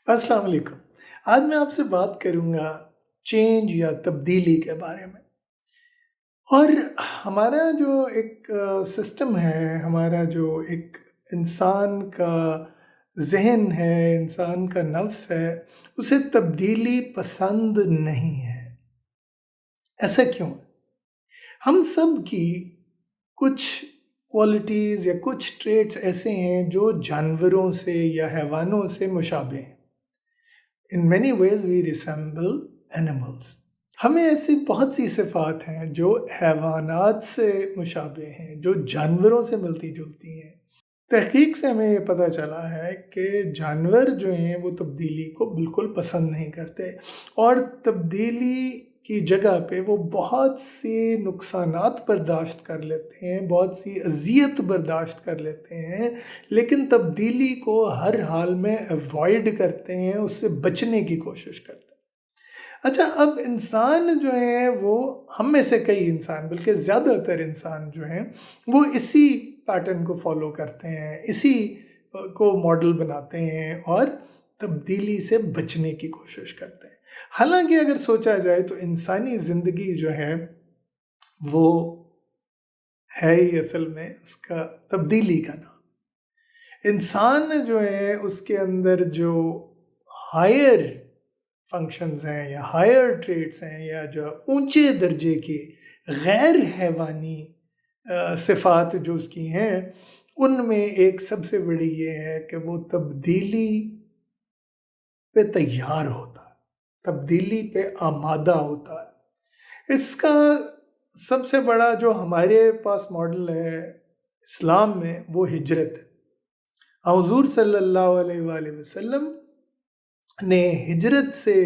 السلام علیکم۔ آج میں آپ سے بات کروں گا چینج یا تبدیلی کے بارے میں۔ اور ہمارا جو ایک سسٹم ہے، ہمارا جو ایک انسان کا ذہن ہے، انسان کا نفس ہے، اسے تبدیلی پسند نہیں ہے۔ ایسا کیوں ہے؟ ہم سب کی کچھ کوالٹیز یا کچھ ٹریٹس ایسے ہیں جو جانوروں سے یا حیوانوں سے مشابہ ہیں۔ In many ways we resemble animals. ہمیں ایسی بہت سی صفات ہیں جو حیوانات سے مشابہ ہیں، جو جانوروں سے ملتی جلتی ہیں۔ تحقیق سے ہمیں یہ پتہ چلا ہے کہ جانور جو ہیں وہ تبدیلی کو بالکل پسند نہیں کرتے، اور تبدیلی کی جگہ پہ وہ بہت سی نقصانات برداشت کر لیتے ہیں، بہت سی اذیت برداشت کر لیتے ہیں، لیکن تبدیلی کو ہر حال میں ایوائڈ کرتے ہیں، اس سے بچنے کی کوشش کرتے ہیں۔ اچھا، اب انسان جو ہیں وہ ہم میں سے کئی انسان، بلکہ زیادہ تر انسان جو ہیں وہ اسی پیٹرن کو فالو کرتے ہیں، اسی کو ماڈل بناتے ہیں اور تبدیلی سے بچنے کی کوشش کرتے ہیں۔ حالانکہ اگر سوچا جائے تو انسانی زندگی جو ہے وہ ہے ہی اصل میں اس کا تبدیلی کا نام۔ انسان جو ہے اس کے اندر جو ہائر فنکشنز ہیں یا ہائر ٹریٹس ہیں یا جو اونچے درجے کی غیر حیوانی صفات جو اس کی ہیں، ان میں ایک سب سے بڑی یہ ہے کہ وہ تبدیلی پہ تیار ہوتا ہے، تبدیلی پہ آمادہ ہوتا ہے۔ اس کا سب سے بڑا جو ہمارے پاس ماڈل ہے اسلام میں وہ ہجرت ہے۔ حضور صلی اللہ علیہ وآلہ وسلم نے ہجرت سے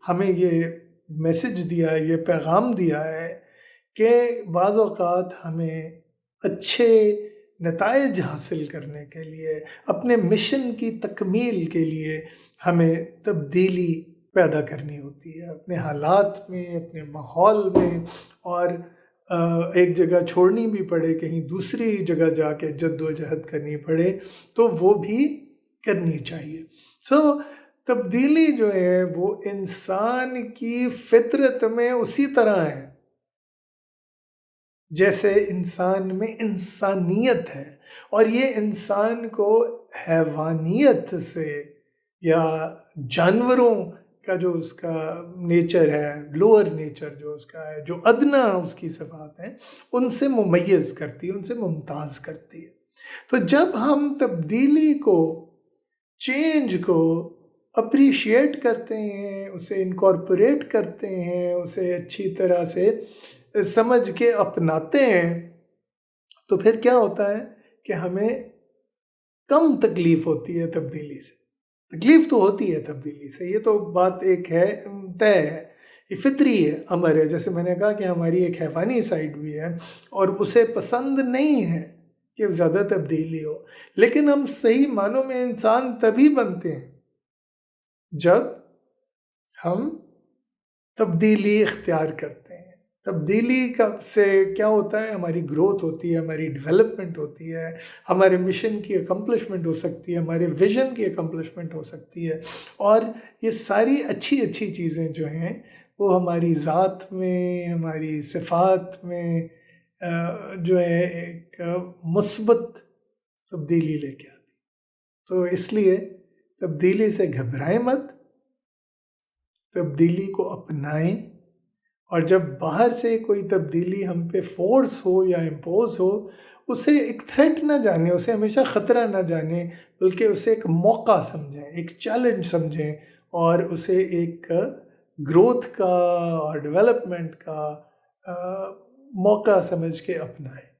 ہمیں یہ میسج دیا، یہ پیغام دیا ہے کہ بعض اوقات ہمیں اچھے نتائج حاصل کرنے کے لیے، اپنے مشن کی تکمیل کے لیے ہمیں تبدیلی پیدا کرنی ہوتی ہے، اپنے حالات میں، اپنے ماحول میں، اور ایک جگہ چھوڑنی بھی پڑے، کہیں دوسری جگہ جا کے جد و جہد کرنی پڑے تو وہ بھی کرنی چاہیے۔ تبدیلی جو ہے وہ انسان کی فطرت میں اسی طرح ہے جیسے انسان میں انسانیت ہے، اور یہ انسان کو حیوانیت سے یا جانوروں کا جو اس کا نیچر ہے، لوور نیچر جو اس کا ہے، جو ادنا اس کی صفات ہیں، ان سے ممیز کرتی ہے، ان سے ممتاز کرتی ہے۔ تو جب ہم تبدیلی کو، چینج کو اپریشیٹ کرتے ہیں، اسے انکارپوریٹ کرتے ہیں، اسے اچھی طرح سے سمجھ کے اپناتے ہیں، تو پھر کیا ہوتا ہے کہ ہمیں کم تکلیف ہوتی ہے تبدیلی سے۔ تکلیف تو ہوتی ہے تبدیلی سے، یہ تو بات ایک ہے، طے ہے، یہ فطری ہے، امر ہے۔ جیسے میں نے کہا کہ ہماری ایک حیوانی سائڈ بھی ہے اور اسے پسند نہیں ہے کہ زیادہ تبدیلی ہو، لیکن ہم صحیح معنوں میں انسان تبھی بنتے ہیں جب ہم تبدیلی اختیار کرتے ہیں۔ تبدیلی سے کیا ہوتا ہے؟ ہماری گروتھ ہوتی ہے، ہماری ڈیولپمنٹ ہوتی ہے، ہمارے مشن کی اکمپلشمنٹ ہو سکتی ہے، ہمارے ویژن کی اکمپلشمنٹ ہو سکتی ہے، اور یہ ساری اچھی اچھی چیزیں جو ہیں وہ ہماری ذات میں، ہماری صفات میں جو ہے ایک مثبت تبدیلی لے کے آتی۔ تو اس لیے تبدیلی سے گھبرائیں مت، تبدیلی کو اپنائیں، اور جب باہر سے کوئی تبدیلی ہم پہ فورس ہو یا امپوز ہو، اسے ایک تھریٹ نہ جانیں، اسے ہمیشہ خطرہ نہ جانیں، بلکہ اسے ایک موقع سمجھیں، ایک چیلنج سمجھیں، اور اسے ایک گروتھ کا اور ڈیولپمنٹ کا موقع سمجھ کے اپنائیں۔